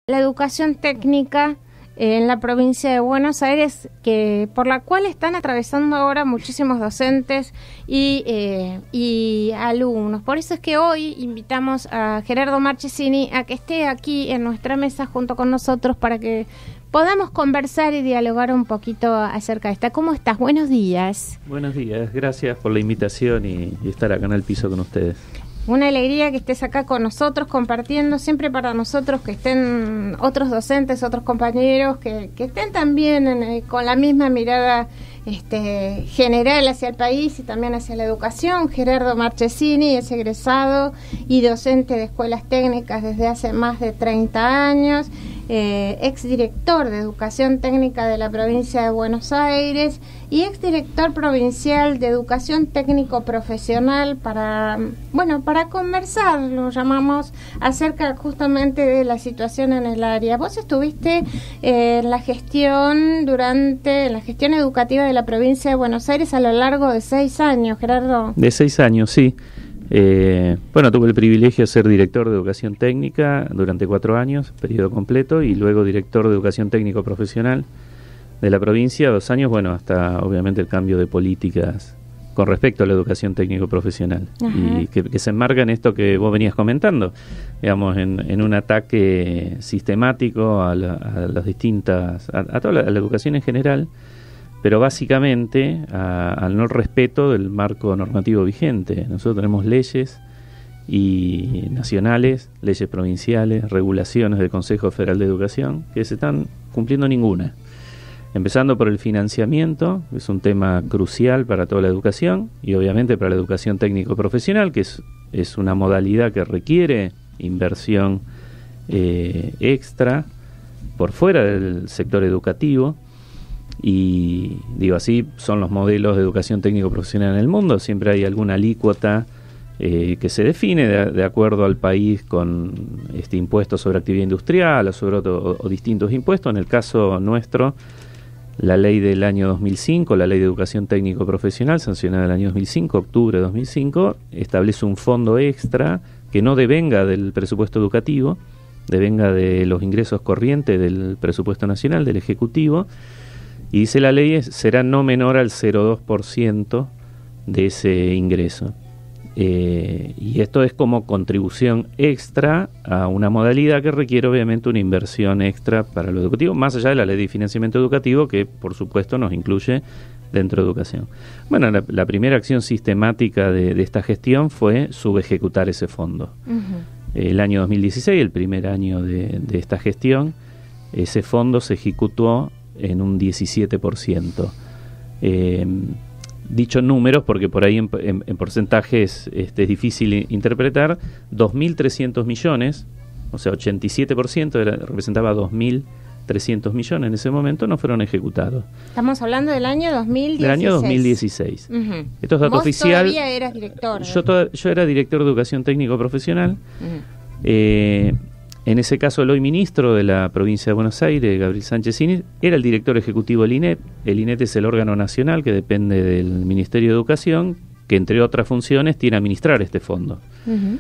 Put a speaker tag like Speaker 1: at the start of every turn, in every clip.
Speaker 1: la educación técnica en la provincia de Buenos Aires, por la cual están atravesando ahora muchísimos docentes y alumnos. Por eso es que hoy invitamos a Gerardo Marchesini a que esté aquí en nuestra mesa junto con nosotros para que podamos conversar y dialogar un poquito acerca de esta. ¿Cómo estás? Buenos días.
Speaker 2: Buenos días, gracias por la invitación y estar acá en el piso con ustedes.
Speaker 1: Una alegría que estés acá con nosotros compartiendo, siempre para nosotros que estén otros docentes, otros compañeros, que estén también con la misma mirada general hacia el país y también hacia la educación. Gerardo Marchesini es egresado y docente de escuelas técnicas desde hace más de 30 años, exdirector de Educación Técnica de la provincia de Buenos Aires y exdirector provincial de Educación Técnico Profesional para conversar, lo llamamos, acerca justamente de la situación en el área. Vos estuviste en la gestión educativa de la provincia de Buenos Aires a lo largo de 6 años, Gerardo.
Speaker 2: De 6 años, sí. Tuve el privilegio de ser director de Educación Técnica durante 4 años, periodo completo, y luego director de Educación Técnico Profesional de la provincia, 2 años, hasta obviamente el cambio de políticas con respecto a la educación técnico-profesional. Ajá. Y que se enmarca en esto que vos venías comentando, digamos, en un ataque sistemático a toda la educación en general, pero básicamente al no respeto del marco normativo vigente. Nosotros tenemos leyes y nacionales, leyes provinciales, regulaciones del Consejo Federal de Educación, que se están cumpliendo ninguna. Empezando por el financiamiento, que es un tema crucial para toda la educación, y obviamente para la educación técnico-profesional, que es una modalidad que requiere inversión extra por fuera del sector educativo. Y digo, así son los modelos de educación técnico-profesional en el mundo. Siempre hay alguna alícuota que se define de acuerdo al país con impuestos sobre actividad industrial o distintos impuestos. En el caso nuestro, la ley del año 2005, la ley de educación técnico-profesional, sancionada en el año 2005, octubre de 2005, establece un fondo extra que no devenga del presupuesto educativo, devenga de los ingresos corrientes del presupuesto nacional, del Ejecutivo, y dice la ley será no menor al 0,2% de ese ingreso. Y esto es como contribución extra a una modalidad que requiere obviamente una inversión extra para lo educativo, más allá de la ley de financiamiento educativo, que por supuesto nos incluye dentro de educación. La primera acción sistemática de esta gestión fue subejecutar ese fondo. Uh-huh. El año 2016, el primer año de esta gestión, ese fondo se ejecutó en un 17%. Dicho números, porque por ahí en porcentajes es difícil interpretar, 2.300 millones, o sea, 87% representaba 2.300 millones en ese momento, no fueron ejecutados.
Speaker 1: Estamos hablando del año 2016.
Speaker 2: Del año 2016. Uh-huh. Esto es dato oficial.
Speaker 1: ¿Vos todavía eras director?
Speaker 2: Yo era director de Educación Técnico Profesional. Uh-huh. En ese caso, el hoy ministro de la provincia de Buenos Aires, Gabriel Marchesini, era el director ejecutivo del INET. El INET es el órgano nacional que depende del Ministerio de Educación, que entre otras funciones tiene a administrar este fondo. Uh-huh.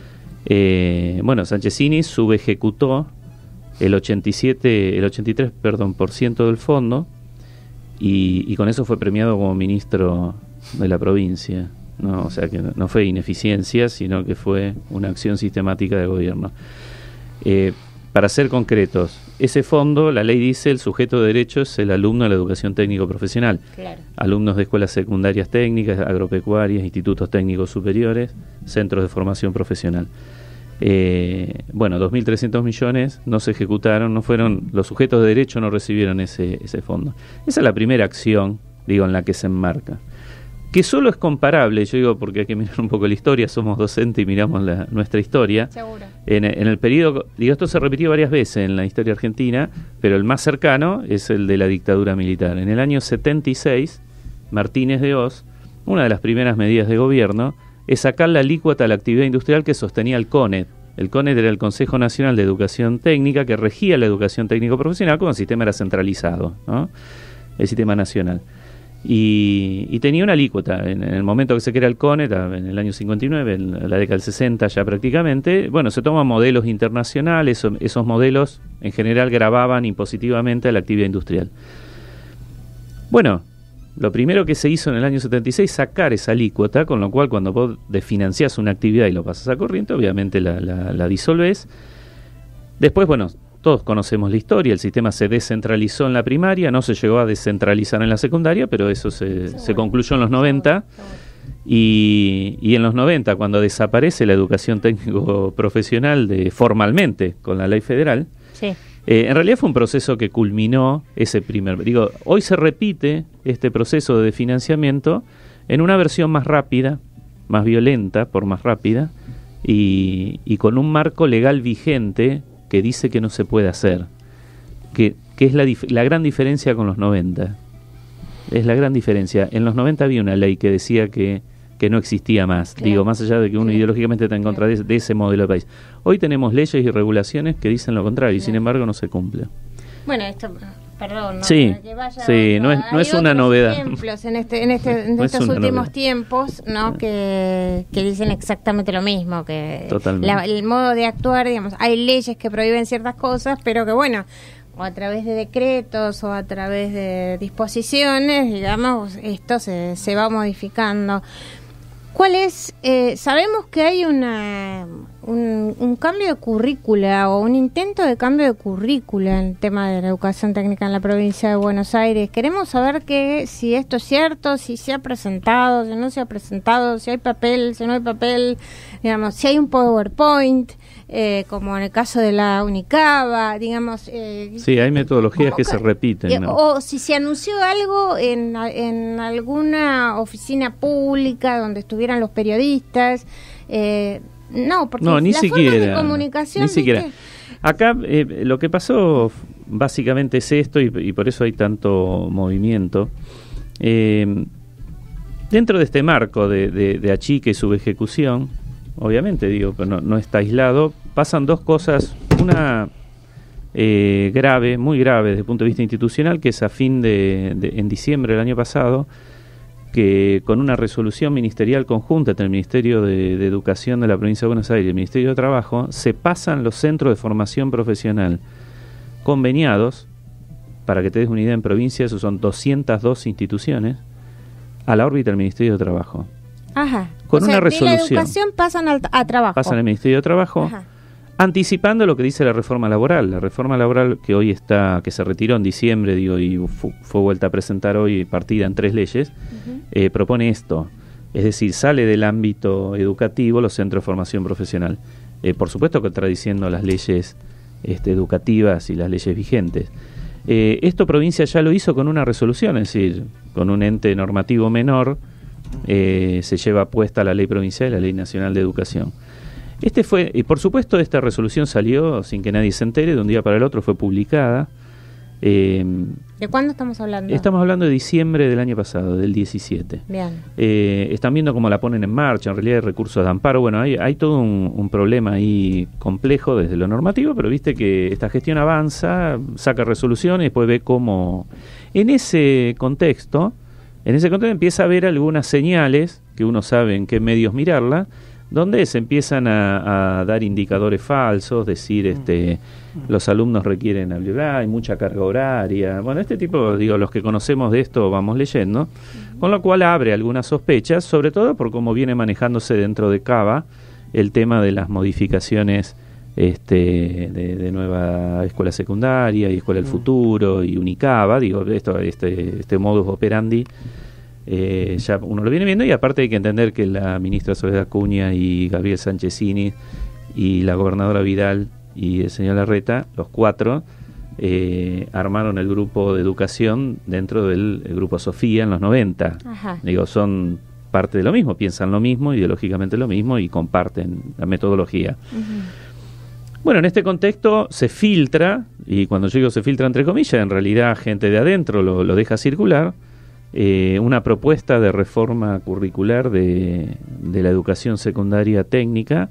Speaker 2: Marchesini subejecutó el 83% del fondo y con eso fue premiado como ministro de la provincia. ¿No? O sea que no fue ineficiencia, sino que fue una acción sistemática de gobierno. Para ser concretos, ese fondo, la ley dice, el sujeto de derecho es el alumno de la educación técnico-profesional. Claro. Alumnos de escuelas secundarias técnicas, agropecuarias, institutos técnicos superiores, centros de formación profesional. 2.300 millones no se ejecutaron, no fueron, los sujetos de derecho no recibieron ese fondo. Esa es la primera acción, en la que se enmarca. Que solo es comparable, yo digo, porque hay que mirar un poco la historia, somos docentes y miramos nuestra historia. Seguro. En el periodo, esto se repitió varias veces en la historia argentina, pero el más cercano es el de la dictadura militar. En el año 76, Martínez de Hoz, una de las primeras medidas de gobierno, es sacar la alícuota a la actividad industrial que sostenía el CONET. El CONET era el Consejo Nacional de Educación Técnica que regía la educación técnico-profesional cuando el sistema era centralizado, ¿no? El sistema nacional. y tenía una alícuota. En el momento que se crea el CONET, en el año 59, en la década del 60 ya prácticamente, bueno, se toman modelos internacionales, esos modelos en general gravaban impositivamente a la actividad industrial. Bueno, lo primero que se hizo en el año 76 sacar esa alícuota, con lo cual cuando vos desfinanciás una actividad y lo pasas a corriente, obviamente la disolvés. Después, bueno, todos conocemos la historia, el sistema se descentralizó en la primaria, no se llegó a descentralizar en la secundaria, pero eso se concluyó en los 90. Y en los 90, cuando desaparece la educación técnico profesional formalmente con la ley federal,
Speaker 1: sí.
Speaker 2: En realidad fue un proceso que culminó ese hoy se repite este proceso de financiamiento en una versión más rápida, más violenta, por más rápida, y con un marco legal vigente que dice que no se puede hacer, que es la gran diferencia con los 90. Es la gran diferencia. En los 90 había una ley que decía que no existía más, claro. Más allá de que uno ideológicamente está en contra de ese modelo de país. Hoy tenemos leyes y regulaciones que dicen lo contrario, y sin embargo no se cumple.
Speaker 1: Bueno, esto, perdón, ¿no?
Speaker 2: Sí, no es una novedad.
Speaker 1: Hay ejemplos en estos últimos tiempos, ¿no? Que dicen exactamente lo mismo, que el modo de actuar, digamos, hay leyes que prohíben ciertas cosas, pero que bueno, o a través de decretos o a través de disposiciones, digamos, esto se va modificando. ¿Cuál es? Sabemos que hay un cambio de currícula o un intento de cambio de currícula en el tema de la educación técnica en la provincia de Buenos Aires. Queremos saber si esto es cierto, si se ha presentado, si no se ha presentado, si hay papel, si no hay papel, digamos, si hay un PowerPoint, como en el caso de la Unicaba, digamos.
Speaker 2: Sí, hay metodologías que se repiten, ¿no?
Speaker 1: O si se anunció algo en alguna oficina pública donde estuvieran los periodistas. No, porque
Speaker 2: ni
Speaker 1: la
Speaker 2: siquiera,
Speaker 1: forma de comunicación...
Speaker 2: Ni siquiera. Acá lo que pasó básicamente es esto, y por eso hay tanto movimiento. Dentro de este marco de achique y subejecución, obviamente, pero no está aislado, pasan dos cosas. Una grave, muy grave desde el punto de vista institucional, que es en diciembre del año pasado, que con una resolución ministerial conjunta entre el Ministerio de Educación de la Provincia de Buenos Aires y el Ministerio de Trabajo, se pasan los centros de formación profesional conveniados, para que te des una idea, en provincia, esos son 202 instituciones, a la órbita del Ministerio de Trabajo.
Speaker 1: Ajá.
Speaker 2: Con una resolución.
Speaker 1: De la educación pasan a trabajo.
Speaker 2: Pasan al Ministerio de Trabajo. Ajá. Anticipando lo que dice la reforma laboral que hoy que se retiró en diciembre, y fue vuelta a presentar hoy, partida en 3 leyes, propone esto, es decir, sale del ámbito educativo los centros de formación profesional, por supuesto contradiciendo las leyes educativas y las leyes vigentes. Esto provincia ya lo hizo con una resolución, es decir, con un ente normativo menor, se lleva puesta la ley provincial y la ley nacional de educación. Y por supuesto esta resolución salió sin que nadie se entere, de un día para el otro fue publicada.
Speaker 1: ¿De cuándo estamos hablando?
Speaker 2: Estamos hablando de diciembre del año pasado, del 17.
Speaker 1: Bien.
Speaker 2: Están viendo cómo la ponen en marcha, en realidad hay recursos de amparo. Bueno, hay todo un problema ahí complejo desde lo normativo, pero viste que esta gestión avanza, saca resoluciones y después ve cómo... En ese contexto empieza a haber algunas señales que uno sabe en qué medios mirarla, donde se empiezan a dar indicadores falsos, decir los alumnos requieren hay mucha carga horaria, bueno, este tipo, los que conocemos de esto vamos leyendo, con lo cual abre algunas sospechas, sobre todo por cómo viene manejándose dentro de CABA el tema de las modificaciones de nueva escuela secundaria y escuela del futuro y Unicaba, este modus operandi. Ya uno lo viene viendo, y aparte hay que entender que la ministra Soledad Acuña y Gabriel Sanchezini y la gobernadora Vidal y el señor Larreta, los 4, armaron el grupo de educación dentro del grupo Sofía en los 90. Ajá. Son parte de lo mismo, piensan lo mismo, ideológicamente lo mismo y comparten la metodología. Uh-huh. Bueno, en este contexto se filtra, y cuando yo digo se filtra entre comillas, en realidad gente de adentro lo deja circular, una propuesta de reforma curricular de la educación secundaria técnica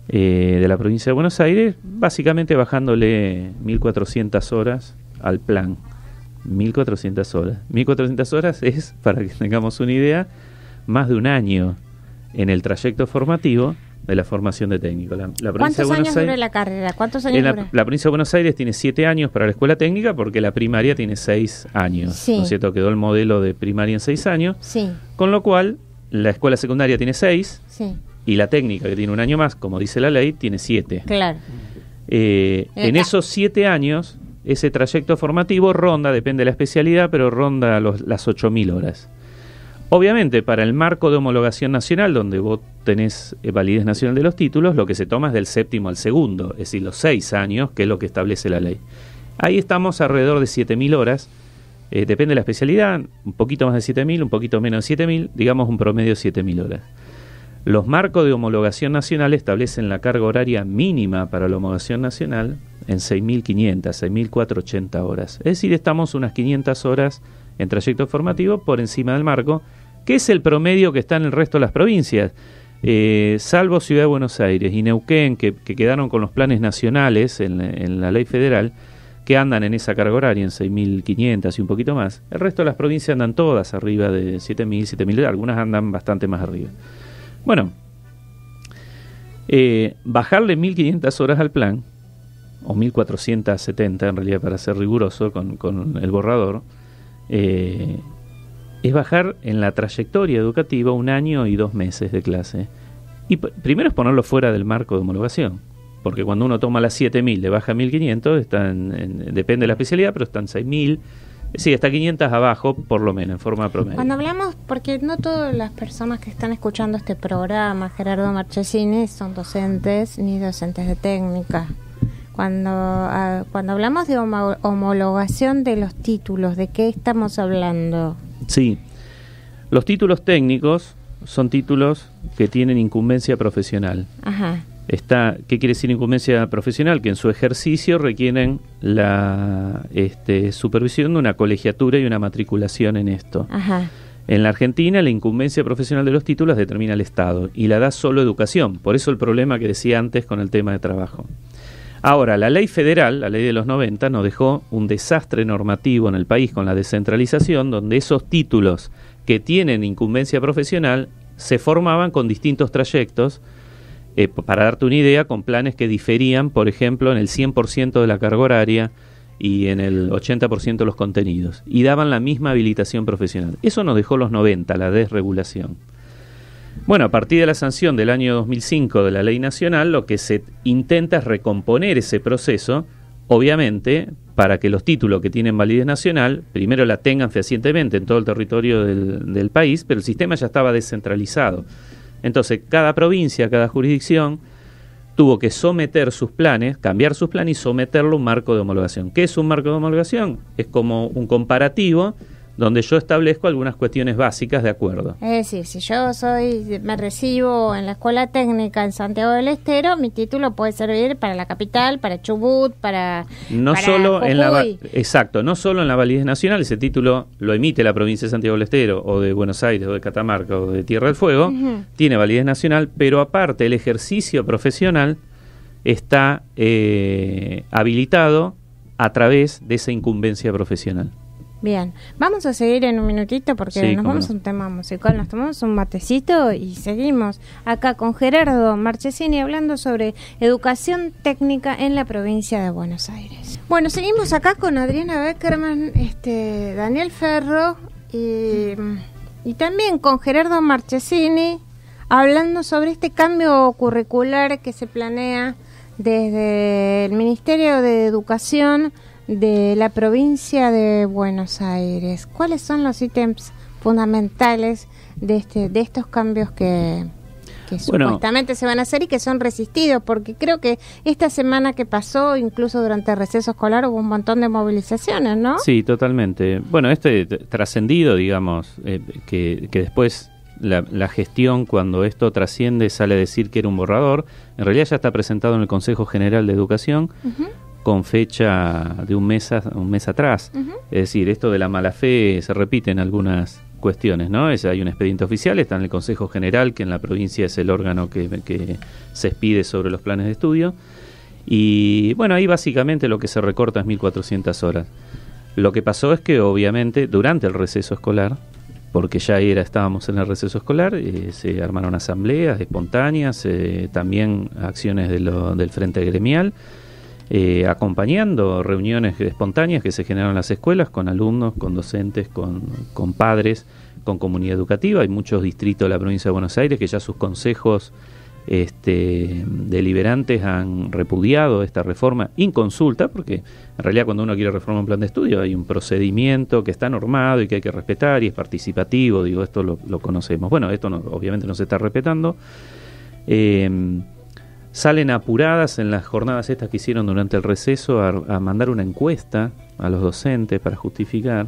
Speaker 2: de la provincia de Buenos Aires, básicamente bajándole 1.400 horas al plan 1.400 horas. 1.400 horas es, para que tengamos una idea, más de un año en el trayecto formativo de la formación de técnico.
Speaker 1: ¿Cuántos años dura la carrera? ¿Cuántos años dura?
Speaker 2: La provincia de Buenos Aires tiene 7 años para la escuela técnica porque la primaria tiene 6 años.
Speaker 1: Sí.
Speaker 2: ¿No es cierto? Quedó el modelo de primaria en 6 años.
Speaker 1: Sí.
Speaker 2: Con lo cual, la escuela secundaria tiene 6
Speaker 1: Sí.
Speaker 2: y la técnica, que tiene un año más, como dice la ley, tiene 7.
Speaker 1: Claro.
Speaker 2: En esos 7 años, ese trayecto formativo ronda, depende de la especialidad, pero ronda las 8.000 horas. Obviamente, para el marco de homologación nacional, donde vos tenés validez nacional de los títulos, lo que se toma es del séptimo al segundo, es decir, los 6 años, que es lo que establece la ley. Ahí estamos alrededor de 7.000 horas, depende de la especialidad, un poquito más de 7.000, un poquito menos de 7.000, digamos un promedio de 7.000 horas. Los marcos de homologación nacional establecen la carga horaria mínima para la homologación nacional en 6.500, 6.480 horas. Es decir, estamos unas 500 horas en trayecto formativo por encima del marco, que es el promedio que está en el resto de las provincias, salvo Ciudad de Buenos Aires y Neuquén, que quedaron con los planes nacionales en la ley federal, que andan en esa carga horaria en 6.500 y un poquito más. El resto de las provincias andan todas arriba de 7.000, 7.000, algunas andan bastante más arriba. Bueno, bajarle 1.500 horas al plan, o 1.470 en realidad para ser riguroso con el borrador, es bajar en la trayectoria educativa 1 año y 2 meses de clase. Y primero es ponerlo fuera del marco de homologación, porque cuando uno toma las 7.000, le baja 1.500, depende de la especialidad, pero están 6.000, sí, hasta 500 abajo, por lo menos, en forma promedio.
Speaker 1: Cuando hablamos, porque no todas las personas que están escuchando este programa, Gerardo Marchesini, son docentes ni docentes de técnica. Cuando hablamos de homologación de los títulos, ¿de qué estamos hablando?
Speaker 2: Sí, los títulos técnicos son títulos que tienen incumbencia profesional.
Speaker 1: Ajá.
Speaker 2: ¿Qué quiere decir incumbencia profesional? Que en su ejercicio requieren la supervisión de una colegiatura y una matriculación en esto.
Speaker 1: Ajá.
Speaker 2: En la Argentina la incumbencia profesional de los títulos determina el Estado y la da solo educación, por eso el problema que decía antes con el tema de trabajo. Ahora, la ley federal, la ley de los 90, nos dejó un desastre normativo en el país con la descentralización, donde esos títulos que tienen incumbencia profesional se formaban con distintos trayectos, para darte una idea, con planes que diferían, por ejemplo, en el 100% de la carga horaria y en el 80% de los contenidos, y daban la misma habilitación profesional. Eso nos dejó los 90, la desregulación. Bueno, a partir de la sanción del año 2005 de la ley nacional, lo que se intenta es recomponer ese proceso, obviamente, para que los títulos que tienen validez nacional, primero la tengan fehacientemente en todo el territorio del país, pero el sistema ya estaba descentralizado. Entonces, cada provincia, cada jurisdicción, tuvo que someter sus planes, cambiar sus planes y someterlo a un marco de homologación. ¿Qué es un marco de homologación? Es como un comparativo donde yo establezco algunas cuestiones básicas de acuerdo.
Speaker 1: Es decir, si yo me recibo en la escuela técnica en Santiago del Estero, mi título puede servir para la capital, para Chubut, para
Speaker 2: solo
Speaker 1: Jujuy.
Speaker 2: Exacto, no solo en la validez nacional, ese título lo emite la provincia de Santiago del Estero, o de Buenos Aires, o de Catamarca, o de Tierra del Fuego, tiene validez nacional, pero aparte el ejercicio profesional está habilitado a través de esa incumbencia profesional.
Speaker 1: Bien, vamos a seguir en un minutito porque
Speaker 2: sí,
Speaker 1: nos vamos a un tema musical, nos tomamos un matecito y seguimos acá con Gerardo Marchesini hablando sobre educación técnica en la provincia de Buenos Aires. Bueno, seguimos acá con Adriana Beckerman, Daniel Ferro y también con Gerardo Marchesini hablando sobre este cambio curricular que se planea desde el Ministerio de Educación de la provincia de Buenos Aires. ¿Cuáles son los ítems fundamentales de estos cambios que supuestamente se van a hacer y que son resistidos? Porque creo que esta semana que pasó, incluso durante el receso escolar, hubo un montón de movilizaciones, ¿no?
Speaker 2: Sí, totalmente. Bueno, trascendido, digamos, que después la gestión, cuando esto trasciende, sale a decir que era un borrador. En realidad ya está presentado en el Consejo General de Educación, con fecha de un mes atrás. Es decir, esto de la mala fe se repite en algunas cuestiones, ¿no? Hay un expediente oficial, está en el Consejo General, que en la provincia es el órgano que se expide sobre los planes de estudio. Y bueno, ahí básicamente lo que se recorta es 1.400 horas. Lo que pasó es que obviamente durante el receso escolar, porque ya estábamos en el receso escolar, se armaron asambleas espontáneas, también acciones del Frente Gremial, acompañando reuniones espontáneas que se generaron en las escuelas con alumnos, con docentes, con padres, con comunidad educativa. Hay muchos distritos de la provincia de Buenos Aires que ya sus consejos deliberantes han repudiado esta reforma inconsulta, porque en realidad cuando uno quiere reformar un plan de estudio hay un procedimiento que está normado y que hay que respetar y es participativo, digo, esto lo conocemos. Bueno, esto obviamente no se está respetando. Salen apuradas en las jornadas estas que hicieron durante el receso a mandar una encuesta a los docentes para justificar.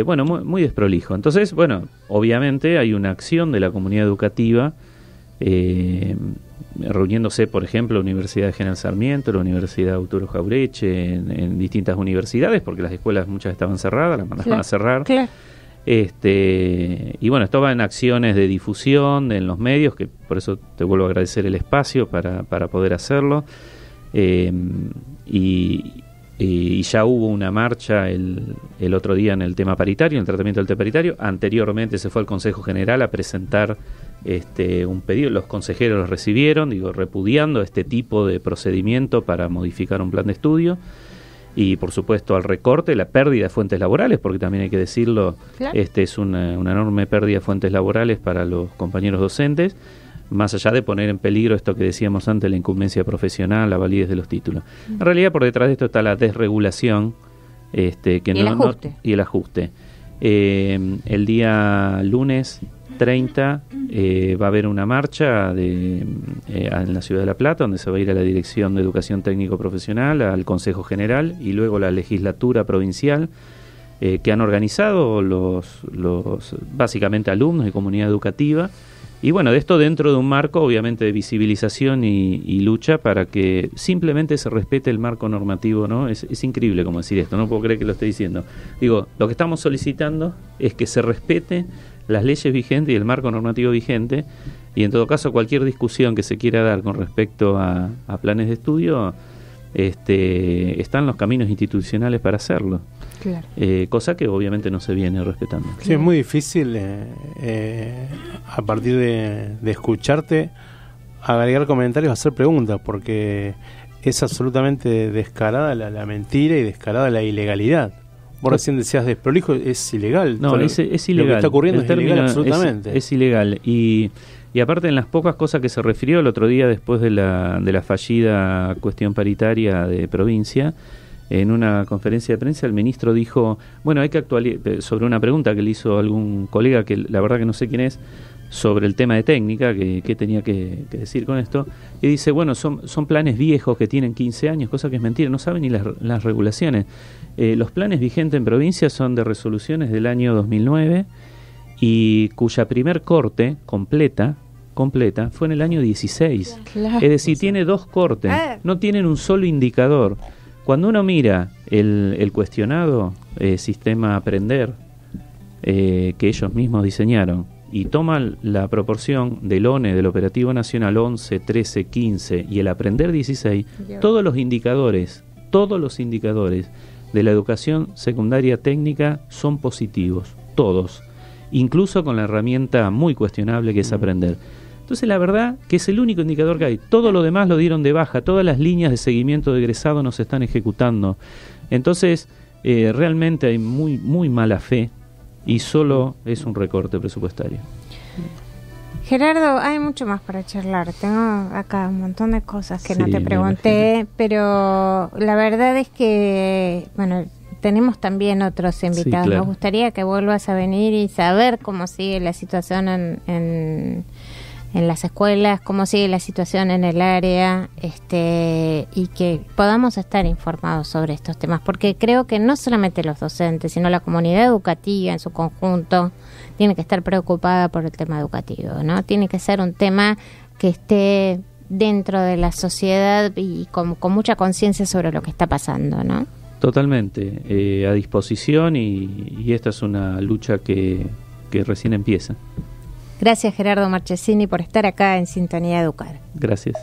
Speaker 2: Bueno, muy desprolijo. Entonces, bueno, obviamente hay una acción de la comunidad educativa reuniéndose, por ejemplo, la Universidad de General Sarmiento, la Universidad Arturo Jaureche, en distintas universidades, porque las escuelas muchas estaban cerradas, las mandaron a cerrar. Claro. Y bueno, esto va en acciones de difusión en los medios, que por eso te vuelvo a agradecer el espacio para poder hacerlo. Y ya hubo una marcha el otro día en el tema paritario, en el tratamiento del tema paritario. Anteriormente se fue al Consejo General a presentar un pedido. Los consejeros los recibieron, repudiando este tipo de procedimiento para modificar un plan de estudio. Y por supuesto al recorte, la pérdida de fuentes laborales, porque también hay que decirlo, claro. Es una enorme pérdida de fuentes laborales para los compañeros docentes, más allá de poner en peligro esto que decíamos antes, la incumbencia profesional, la validez de los títulos. En realidad por detrás de esto está la desregulación y el ajuste. El día lunes 30 va a haber una marcha en la Ciudad de La Plata, donde se va a ir a la Dirección de Educación Técnico Profesional, al Consejo General y luego la Legislatura Provincial, que han organizado los básicamente alumnos y comunidad educativa. Y bueno, de esto dentro de un marco obviamente de visibilización y lucha para que simplemente se respete el marco normativo, ¿no? Es increíble como decir esto, no puedo creer que lo esté diciendo. Digo, lo que estamos solicitando es que se respete las leyes vigentes y el marco normativo vigente, y en todo caso cualquier discusión que se quiera dar con respecto a planes de estudio, están los caminos institucionales para hacerlo. Claro. Cosa que obviamente no se viene respetando.
Speaker 3: Sí, es muy difícil a partir de escucharte agregar comentarios, hacer preguntas, porque es absolutamente descarada la mentira y descarada la ilegalidad. Vos recién decías desprolijo, es ilegal.
Speaker 2: No, es ilegal.
Speaker 3: Lo que está ocurriendo es ilegal absolutamente.
Speaker 2: Es ilegal. Y aparte, en las pocas cosas que se refirió el otro día después de la fallida cuestión paritaria de provincia, en una conferencia de prensa el ministro dijo, bueno, hay que actualizar, sobre una pregunta que le hizo algún colega, que la verdad que no sé quién es, sobre el tema de técnica, que tenía que decir con esto, y dice, bueno, son planes viejos que tienen 15 años, cosa que es mentira, no saben ni las regulaciones. Los planes vigentes en provincia son de resoluciones del año 2009 y cuya primer corte completa fue en el año 16. Claro. Es decir, tiene 2 cortes, no tienen un solo indicador. Cuando uno mira el cuestionado sistema Aprender que ellos mismos diseñaron y toman la proporción del ONE, del Operativo Nacional 11, 13, 15 y el Aprender 16, todos los indicadores de la educación secundaria técnica son positivos, todos, incluso con la herramienta muy cuestionable que es Aprender. Entonces la verdad que es el único indicador que hay. Todo lo demás lo dieron de baja, todas las líneas de seguimiento de egresado no se están ejecutando. Entonces realmente hay muy mala fe y solo es un recorte presupuestario.
Speaker 1: Gerardo, hay mucho más para charlar. Tengo acá un montón de cosas que no te pregunté, pero la verdad es que, bueno, tenemos también otros invitados. Sí, claro. Nos gustaría que vuelvas a venir y saber cómo sigue la situación en las escuelas, cómo sigue la situación en el área, y que podamos estar informados sobre estos temas, porque creo que no solamente los docentes, sino la comunidad educativa en su conjunto tiene que estar preocupada por el tema educativo, ¿no? Tiene que ser un tema que esté dentro de la sociedad y con mucha conciencia sobre lo que está pasando, ¿no?
Speaker 2: Totalmente, a disposición y esta es una lucha que recién empieza.
Speaker 1: Gracias, Gerardo Marchesini, por estar acá en Sintonía Educar.
Speaker 2: Gracias.